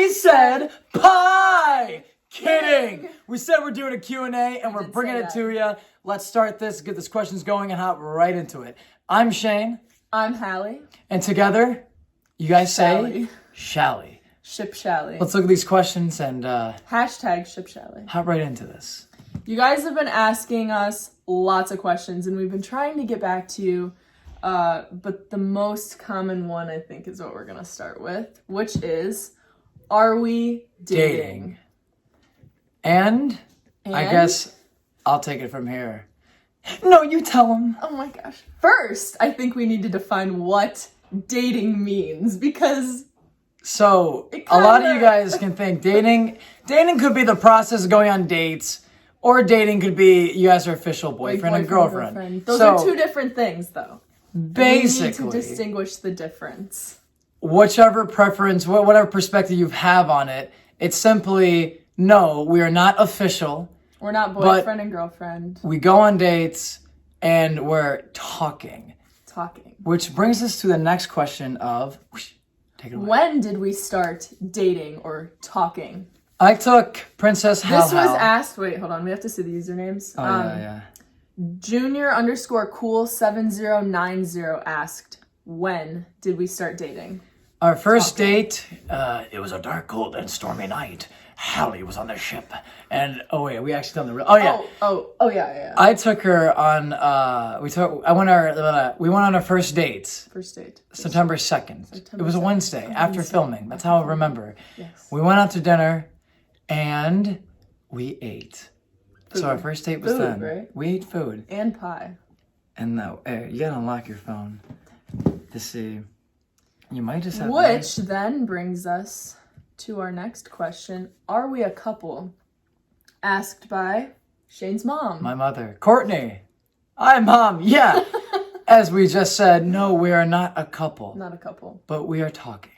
We said pie! Kidding! We said we're doing a Q&A and we're bringing it to you. Let's start this, get this questions going and hop right into it. I'm Shane. I'm Hallee. And together, you guys say Shally. Ship Shally. Let's look at these questions and hashtag Ship Shally. Hop right into this. You guys have been asking us lots of questions and we've been trying to get back to you. But the most common one, I think, is what we're going to start with, which is, are we dating? And I guess I'll take it from here. No, you tell them. Oh my gosh. First, I think we need to define what dating means, because so a lot of you guys can think dating could be the process of going on dates, or dating could be you guys are official boyfriend and girlfriend. Those are two different things, though. Basically, we need to distinguish the difference. Whichever preference, whatever perspective you have on it, it's simply, no, we are not official. We're not boyfriend and girlfriend. We go on dates and we're talking. Which brings us to the next question of, take it away. When did we start dating or talking? I took Princess Hallee. This was asked, wait, hold on, we have to see the usernames. Oh, yeah. Junior_cool7090 asked, when did we start dating? Our first date, it was a dark, cold, and stormy night. Hallee was on the ship. And, we actually done the real... Oh, yeah. I took her on, we went on our first date. September 2nd. It was a Wednesday, after filming. That's how I remember. Yes. We went out to dinner, and we ate. Food. So our first date was then. Right? We ate food. And pie. And no, you gotta unlock your phone to see. You might just have Which then brings us to our next question. Are we a couple? Asked by Shane's mom. My mother. Courtney. Hi, Mom. Yeah. As we just said, no, we are not a couple. Not a couple. But we are talking.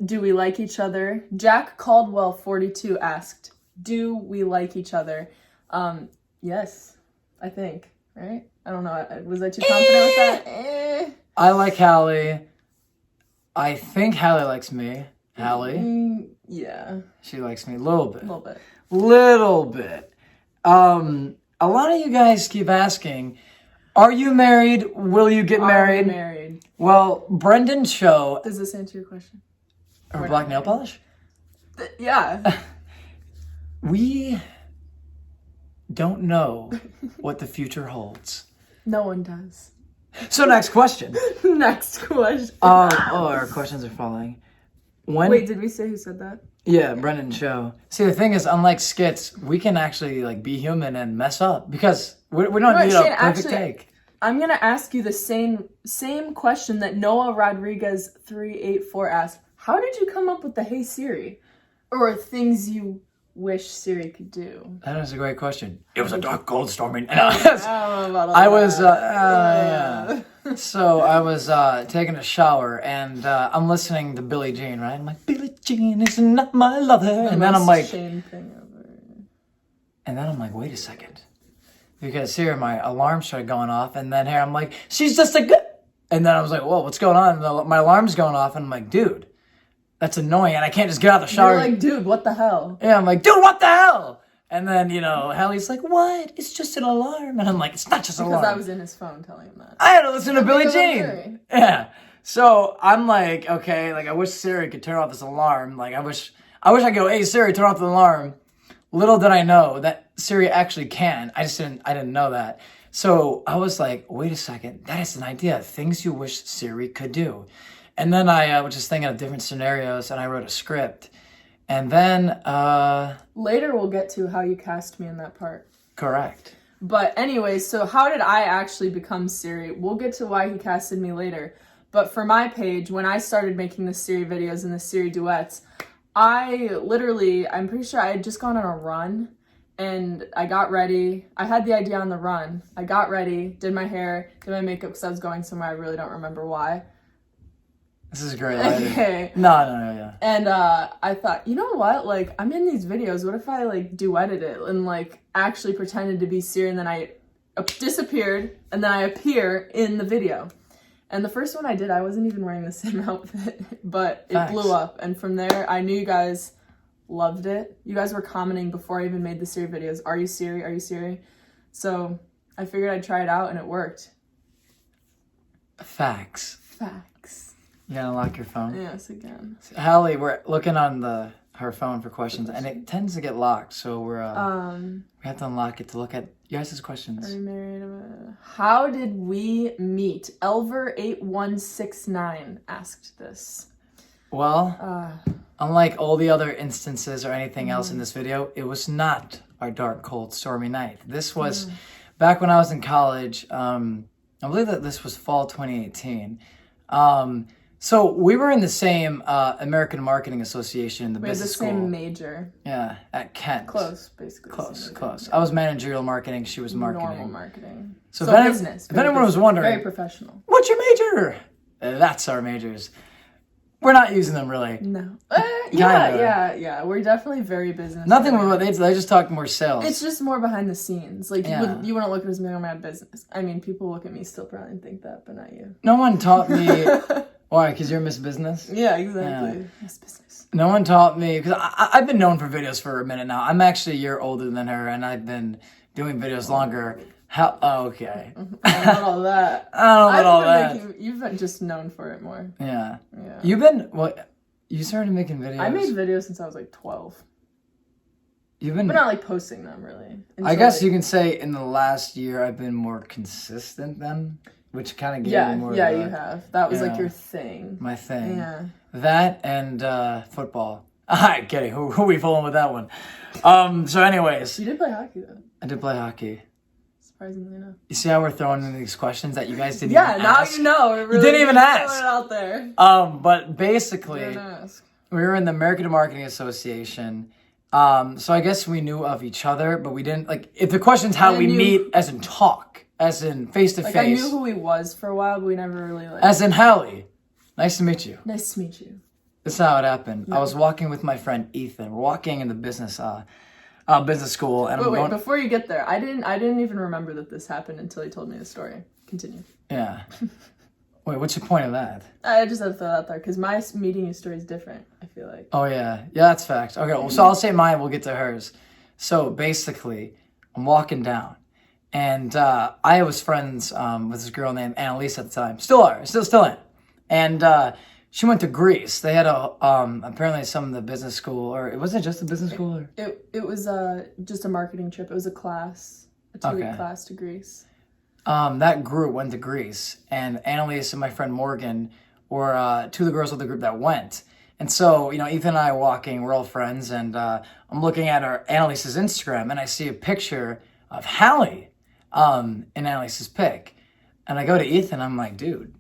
Do we like each other? Jack Caldwell 42 asked, do we like each other? Yes, I think, right? I don't know. Was I too confident with that? I like Hallee. I think Hallee likes me. Hallee? Yeah. She likes me a little bit. Little bit. A lot of you guys keep asking, are you married? Will you get married? Are we married? Well, Brendan's show... Does this answer your question? Or black nail polish? Yeah. We don't know what the future holds. No one does. So next question. Our questions are falling. Wait, did we say who said that? Yeah, Brendan's show. See, the thing is, unlike skits, we can actually be human and mess up because we don't need a perfect take. I'm going to ask you the same question that Noah Rodriguez 384 asked. How did you come up with the Hey Siri? Or things you wish Siri could do? That is a great question. It was a dark, cold, stormy... So I was taking a shower and I'm listening to Billie Jean, right? I'm like, Billie Jean is not my lover. And then I'm like... And then I'm like, wait a second. Because here my alarm started going off and then here I'm like, she's just a good... And then I was like, whoa, what's going on? And my alarm's going off and I'm like, dude. That's annoying, and I can't just get out of the shower. You're like, dude, what the hell? Yeah, I'm like, dude, what the hell? And then, Hallie's like, what? It's just an alarm. And I'm like, it's not just an alarm. Because I was in his phone telling him that. I had to listen to Billie Jean. Yeah. So I'm like, okay, I wish Siri could turn off this alarm. I wish I could go, hey, Siri, turn off the alarm. Little did I know that Siri actually can. I didn't know that. So I was like, wait a second, that is an idea. Things you wish Siri could do. And then I was just thinking of different scenarios, and I wrote a script. And then... Later we'll get to how you cast me in that part. Correct. But anyways, so how did I actually become Siri? We'll get to why he casted me later. But for my page, when I started making the Siri videos and the Siri duets, I'm pretty sure I had just gone on a run. And I got ready. I had the idea on the run. I got ready, did my hair, did my makeup because I was going somewhere. I really don't remember why. This is great. Okay. No, yeah. And I thought, you know what? I'm in these videos. What if I duetted it and actually pretended to be Siri and then I disappeared and then I appear in the video. And the first one I did, I wasn't even wearing the same outfit, but it Facts. blew up. And from there, I knew you guys loved it. You guys were commenting before I even made the Siri videos, "Are you Siri? Are you Siri?" So I figured I'd try it out, and it worked. Facts. Facts. You gotta lock your phone. Yes, again. Hallee, we're looking on her phone for questions, and it tends to get locked, so we have to unlock it to look at you guys' questions. Are you married? How did we meet? Elver8169 asked this. Well, unlike all the other instances or anything else in this video, it was not our dark, cold, stormy night. This was back when I was in college. I believe that this was fall 2018. So we were in the same American Marketing Association, the business school. We had the same major. Yeah, at Kent. Close, basically. Close. I was managerial marketing. She was marketing. Normal marketing. So business. If anyone was wondering, very professional. What's your major? That's our majors. We're not using them really. No. Yeah. We're definitely very business. Nothing about they just talk more sales. It's just more behind the scenes. Like you wouldn't look at us and be like, "Oh, my business." I mean, people look at me still probably and think that, but not you. No one taught me. Why? Because you're Miss Business? Yeah, exactly. Miss Business. No one taught me, because I've been known for videos for a minute now. I'm actually a year older than her, and I've been doing videos longer. Okay. I don't know all that. I don't know about all that. You've been just known for it more. Yeah. You've been, what? You started making videos. I made videos since I was like 12. You've been... But not like posting them, really. I guess you can say in the last year I've been more consistent then. Which kind of gave me more. Yeah, you have. That was like your thing. My thing. Yeah. That and football. I'm kidding. Who are we fooling with that one? So, anyways. You did play hockey though. I did play hockey. Surprisingly enough. You see how we're throwing in these questions that you guys didn't even ask? Yeah, now you know. Really you didn't even ask. It out there. But basically, we were in the American Marketing Association. So I guess we knew of each other, but we didn't like. If the question's how we meet, as in talk. As in face-to-face. Like, I knew who he was for a while, but we never really, like... As in Hallee. Nice to meet you. Nice to meet you. This is how it happened. Yeah. I was walking with my friend Ethan. We're walking in the business business school. And wait, before you get there, I didn't even remember that this happened until he told me the story. Continue. Yeah. Wait, what's your point of that? I just had to throw that out there, because my meeting you story is different, I feel like. Oh, yeah. Yeah, that's facts. Okay, well, so I'll say mine, we'll get to hers. So, basically, I'm walking down. And I was friends with this girl named Annalise at the time. Still are. Still am. And she went to Greece. They had apparently some of the business school, or it wasn't just a business school? Or? It was just a marketing trip. It was a class, a 2-week class to Greece. That group went to Greece. And Annalise and my friend Morgan were two of the girls of the group that went. And so, Ethan and I are walking. We're all friends. And I'm looking at Annalise's Instagram, and I see a picture of Hallee. In Annalise's pic. And I go to Ethan, I'm like, dude,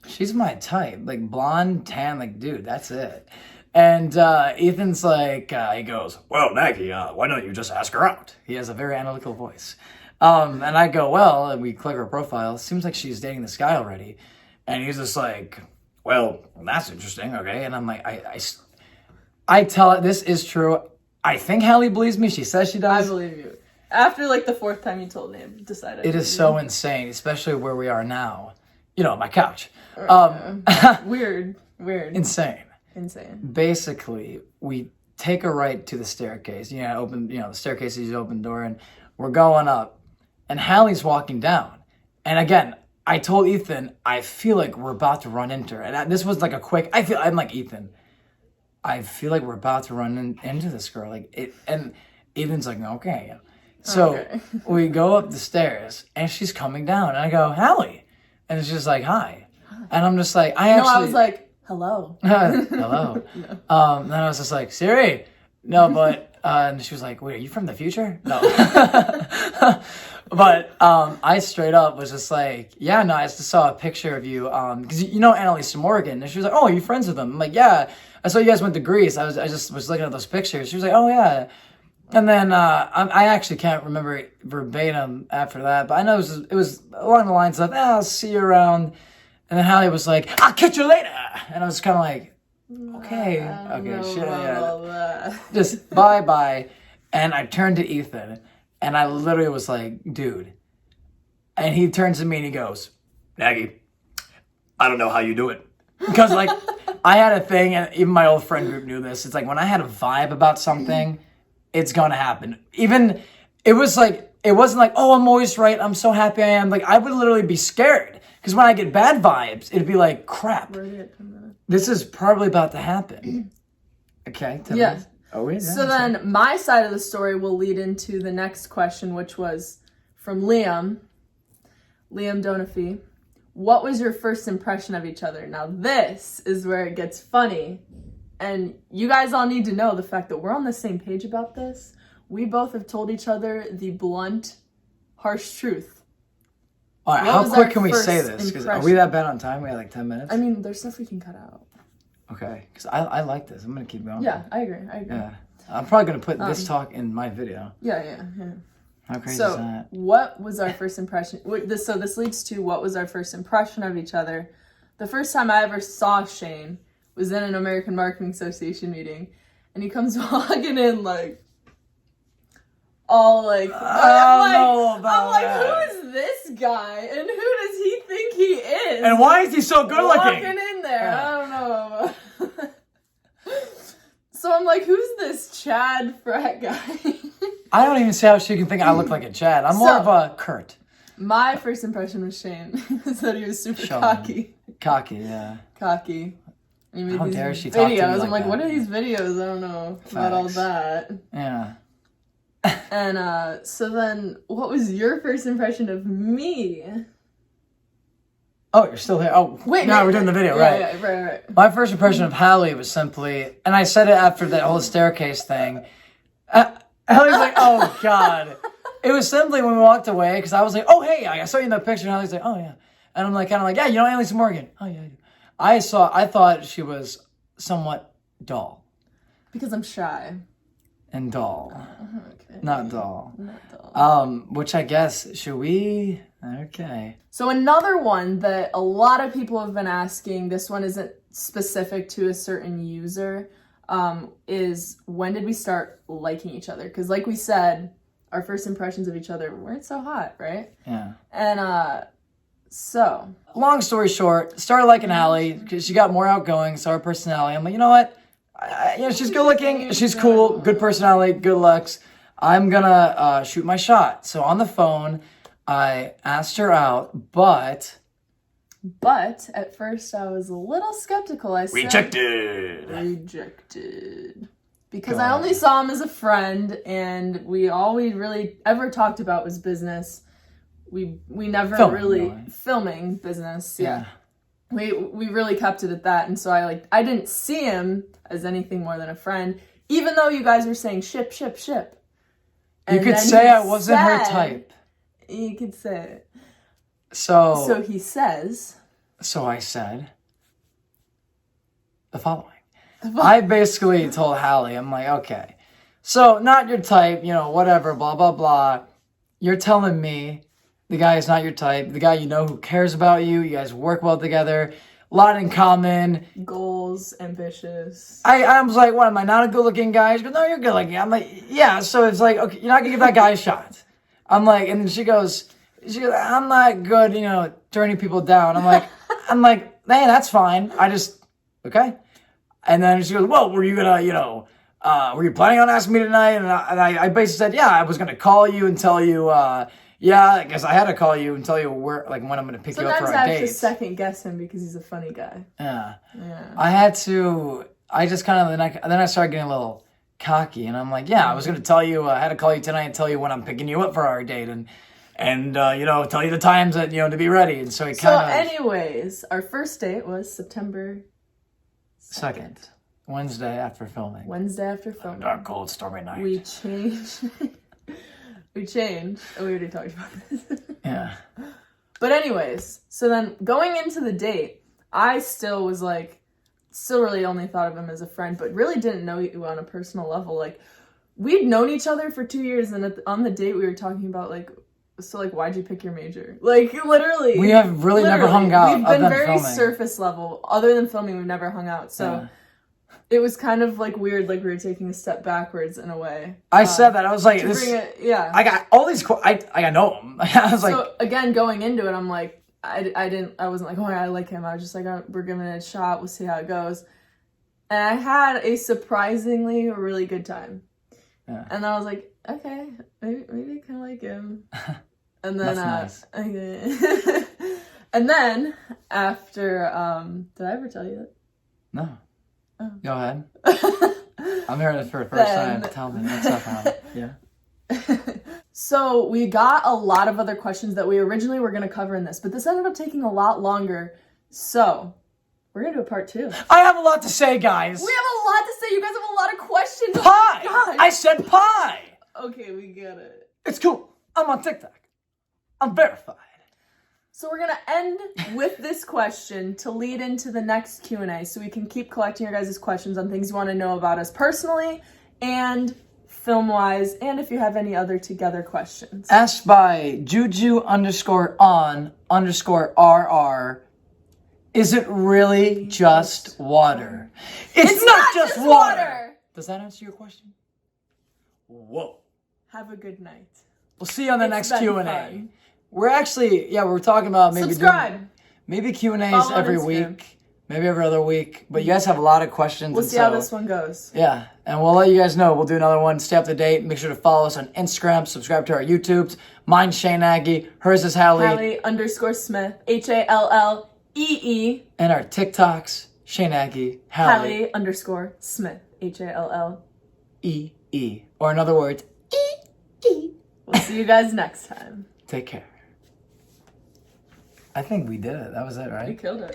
she's my type. Like, blonde, tan, like, dude, that's it. And Ethan's like, he goes, well, Nagy, why don't you just ask her out? He has a very analytical voice. And I go, well, and we click her profile. Seems like she's dating this guy already. And he's just like, well, that's interesting, okay? And I'm like, I tell it, this is true. I think Hallee believes me. She says she does. I believe you. After, like, the 4th time you told me, I decided. It is so insane, especially where we are now. My couch. Weird. Insane. Insane. Basically, we take a right to the staircase. The staircase is an open door, and we're going up. And Hallie's walking down. And again, I told Ethan, I feel like we're about to run into her. And this was like a quick, I'm like, Ethan, I feel like we're about to run into this girl. And Ethan's like, okay. So we go up the stairs, and she's coming down, and I go, Hallee. And it's just like, hi. And I'm just like, I was like, hello. Hello. No. Then I was just like, Siri. No, but, and she was like, wait, are you from the future? No. But I straight up was just like, yeah, no, I just saw a picture of you, because Annalise Morgan, and she was like, oh, are you friends with them? I'm like, yeah, I saw you guys went to Greece. I just was looking at those pictures. She was like, oh, yeah. And then I actually can't remember verbatim after that, but I know it was along the lines of, I'll see you around. And then Hallee was like, I'll catch you later. And I was kind of like, okay, shit, yeah. Just bye. And I turned to Ethan, and I literally was like, dude. And he turns to me and he goes, Nagy, I don't know how you do it. Because, like, I had a thing, and even my old friend group knew this. It's like, when I had a vibe about something, it's gonna happen. Even, it wasn't like, oh, I'm always right, I'm so happy I am. Like, I would literally be scared. Because when I get bad vibes, it'd be like, crap. This is probably about to happen. Okay, 10 minutes. Oh, yeah. So then my side of the story will lead into the next question, which was from Liam Donafy. What was your first impression of each other? Now this is where it gets funny. And you guys all need to know the fact that we're on the same page about this. We both have told each other the blunt, harsh truth. All right, how quick can we say this? Because are we that bad on time? We have like 10 minutes? I mean, there's stuff we can cut out. Okay, because I like this. I'm going to keep going. Yeah, I agree. Yeah. I'm probably going to put this talk in my video. Yeah. How crazy is So, that? what was our first impression? So this leads to what was our first impression of each other. The first time I ever saw Shane was in an American Marketing Association meeting. And he comes walking in like, all like, I'm like, who is this guy? And who does he think he is? And why is he so good looking? Walking in there, I don't know. So I'm like, who's this Chad frat guy? I don't even see how she can think I look like a Chad. I'm more of a Kurt. My first impression of Shane is that he was super cocky. Cocky, yeah. Cocky. He made How these dare she talk to me videos. like I'm like, that? what are these videos? I don't know about all that. Yeah. And so then, what was your first impression of me? Oh, you're still here. Oh, wait. No, we're doing the video, right? Yeah, right. My first impression of Hallee was simply, and I said it after that whole staircase thing. Hallie's like, oh God. It was simply when we walked away, because I was like, oh hey, I saw you in that picture. And Hallie's like, oh yeah. And I'm like, kind of like, yeah, you know Annalise Morgan. Oh yeah, I do. I thought she was somewhat dull. Because I'm shy. And dull. Okay. Not dull. Which I guess, should we? Okay. So another one that a lot of people have been asking, this one isn't specific to a certain user, is when did we start liking each other? Because like we said, our first impressions of each other weren't so hot, right? Yeah. And so. Long story short, started liking Hallee because she got more outgoing, saw her personality. I'm like, you know what? She's good looking, she's cool, good personality, good looks. I'm gonna shoot my shot. So on the phone, I asked her out, but at first I was a little skeptical. I said, Rejected. Because I only saw him as a friend, and all we really ever talked about was business. We never filming business. Yeah. We really kept it at that, and so I didn't see him as anything more than a friend, even though you guys were saying ship. And you could say I wasn't her type. You could say it. So he says. So I said the following. I basically told Hallee, I'm like, okay, so not your type, whatever, blah, blah, blah. You're telling me the guy is not your type, the guy you know who cares about you, you guys work well together, a lot in common. Goals, ambitious. I was like, what, am I not a good-looking guy? She goes, no, you're good-looking. I'm like, yeah, so it's like, okay, you're not going to give that guy a shot. I'm like, and she goes, I'm not good, turning people down. I'm like, hey, that's fine. Okay. And then she goes, well, were you going to, were you planning on asking me tonight? And I basically said, yeah, I was going to call you and tell you, yeah, I guess I had to call you and tell you when I'm going to pick you up for a date. Sometimes I have to second guess him because he's a funny guy. Yeah. I just kind of, then I started getting a little cocky, and I'm like, yeah, I was going to tell you, I had to call you tonight and tell you when I'm picking you up for our date, and tell you the times that, to be ready. And so anyways, our first date was September 2nd. Wednesday after filming. Dark, cold, stormy night. We changed. Oh, we already talked about this. Yeah. But anyways, so then going into the date, I still was really only thought of him as a friend, but really didn't know you on a personal level. We'd known each other for 2 years, and on the date we were talking about why'd you pick your major? Literally. We have really never hung out. We've been very surface level. Other than filming, we've never hung out. So it was kind of weird, we were taking a step backwards in a way. I said that. I was like, I got all these, I know him. I was so again, going into it, I'm like, I wasn't like, oh, I like him. I was just like, oh, we're giving it a shot. We'll see how it goes. And I had a surprisingly really good time. Yeah. And I was like, okay, maybe I kind of like him. And then, That's nice. Okay. And then after, did I ever tell you that? No. Oh. Go ahead. I'm hearing it for the first time. Tell me what's up, Hallee. Yeah. So we got a lot of other questions that we originally were going to cover in this, but this ended up taking a lot longer. So we're going to do a part 2. I have a lot to say, guys. We have a lot to say. You guys have a lot of questions. Pie! Oh my gosh. I said pie! Okay, we get it. It's cool. I'm on TikTok. I'm verified. So we're going to end with this question to lead into the next Q&A so we can keep collecting your guys' questions on things you want to know about us personally and film-wise, and if you have any other together questions. Asked by Juju_on_RR. Is it really just water? It's not just water! Does that answer your question? Whoa. Have a good night. We'll see you on the next Q&A. Fun. We're actually, we're talking about maybe subscribe. Maybe Q&As Follow on every Instagram. week, maybe every other week. But you guys have a lot of questions. We'll see how this one goes. Yeah, and we'll let you guys know. We'll do another one. Stay up to date. Make sure to follow us on Instagram. Subscribe to our YouTubes. Mine's Shane Nagy. Hers is Hallee. Hallee_Smith. HALLEE. And our TikToks. Shane Nagy. Hallee. Hallee_Smith. HALLEE. Or in other words, We'll see you guys next time. take care. I think we did it. That was it, right? We killed it.